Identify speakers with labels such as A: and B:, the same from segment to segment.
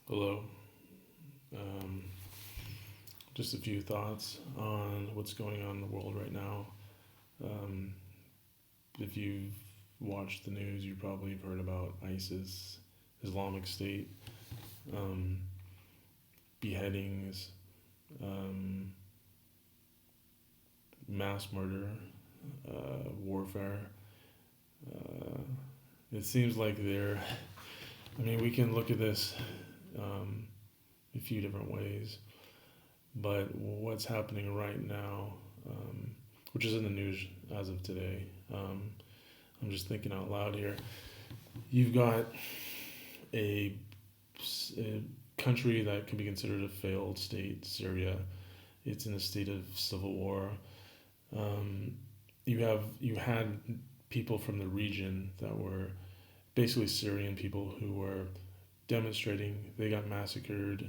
A: Hello. Um, just a few thoughts on what's going on in the world right now. Um, if you've watched the news, you probably have heard about ISIS, Islamic State, um, beheadings, um, mass murder, warfare. Uh, it seems like they're. I mean, we can look at this um, a few different ways. But what's happening right now, which is in the news as of today, I'm just thinking out loud here. You've got a, a country that can be considered a failed state, Syria. It's in a state of civil war. Um, you had people from the region that were basically Syrian people who were demonstrating. They got massacred.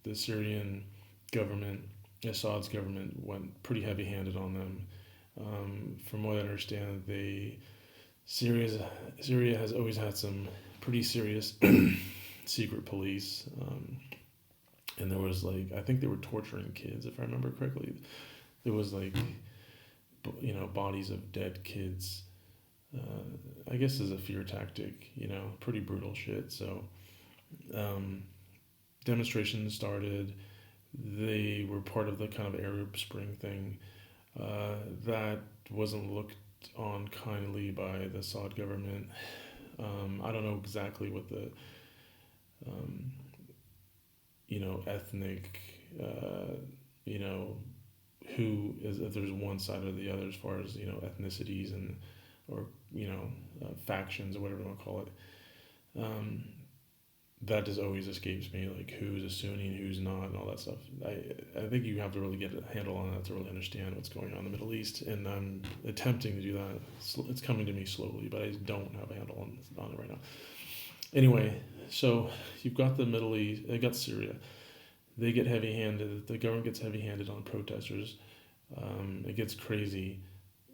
A: The Syrian government, Assad's government, went pretty heavy-handed on them. From what I understand, Syria has always had some pretty serious secret police, and there was like I think they were torturing kids if I remember correctly. There was like bodies of dead kids. I guess as a fear tactic, pretty brutal shit. So um, demonstrations started. They were part of the kind of Arab Spring thing that wasn't looked on kindly by the Assad government. I don't know exactly what the um, ethnic, you know, who is if there's one side or the other as far as ethnicities and or factions or whatever you want to call it. Um, that just always escapes me, like who's a Sunni and who's not, and all that stuff. I think you have to really get a handle on that to really understand what's going on in the Middle East, and I'm attempting to do that. It's coming to me slowly, but I don't have a handle on it right now. Anyway, so you've got the Middle East, you got Syria. They get heavy-handed. The government gets heavy-handed on protesters. It gets crazy.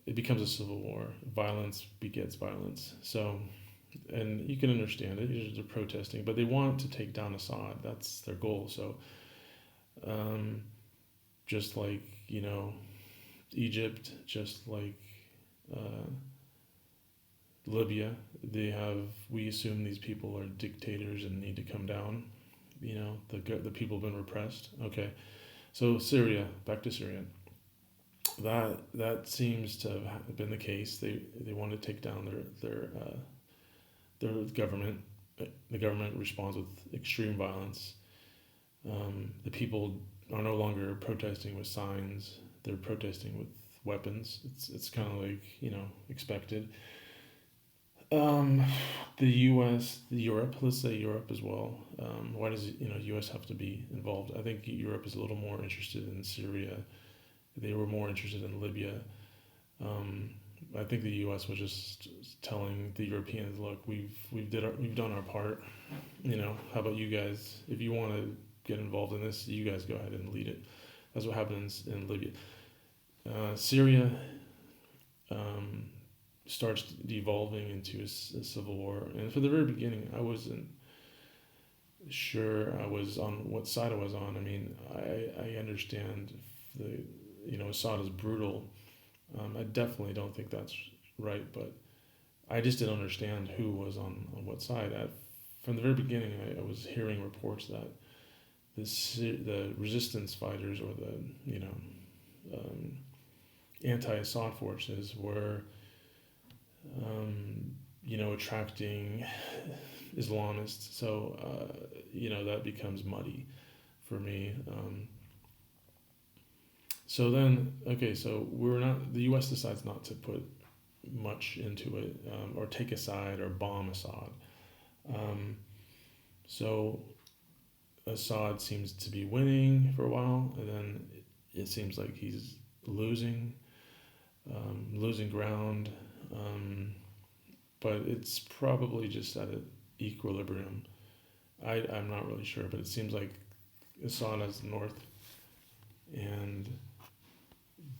A: It becomes a civil war. Violence begets violence. So and you can understand it. They're protesting, but they want to take down Assad. That's their goal. So, um, just like Egypt, just like uh, Libya, we assume these people are dictators and need to come down. The people have been repressed. Okay, so Syria, back to Syria. That seems to have been the case. They want to take down their government. The government responds with extreme violence. The people are no longer protesting with signs; they're protesting with weapons. It's kind of like expected. Um, the U.S., Europe, let's say Europe as well. Why does U.S. have to be involved? I think Europe is a little more interested in Syria. They were more interested in Libya. Um, I think the U.S. was just telling the Europeans, "Look, we've done our part. How about you guys? If you want to get involved in this, you guys go ahead and lead it." That's what happens in Libya. Syria um, starts devolving into a civil war, and from the very beginning, I wasn't sure I was on what side I was on. I mean, I understand the Assad is brutal. I definitely don't think that's right, but I just didn't understand who was on what side. From the very beginning, I was hearing reports that the resistance fighters or the um, anti-Assad forces were attracting Islamists. So that becomes muddy for me. So then, okay, so the U.S. decides not to put much into it or take a side or bomb Assad. Um, so Assad seems to be winning for a while, and then it seems like he's losing ground, but it's probably just at an equilibrium. I'm not really sure, but it seems like Assad has the north and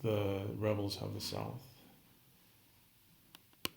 A: the rebels have the south.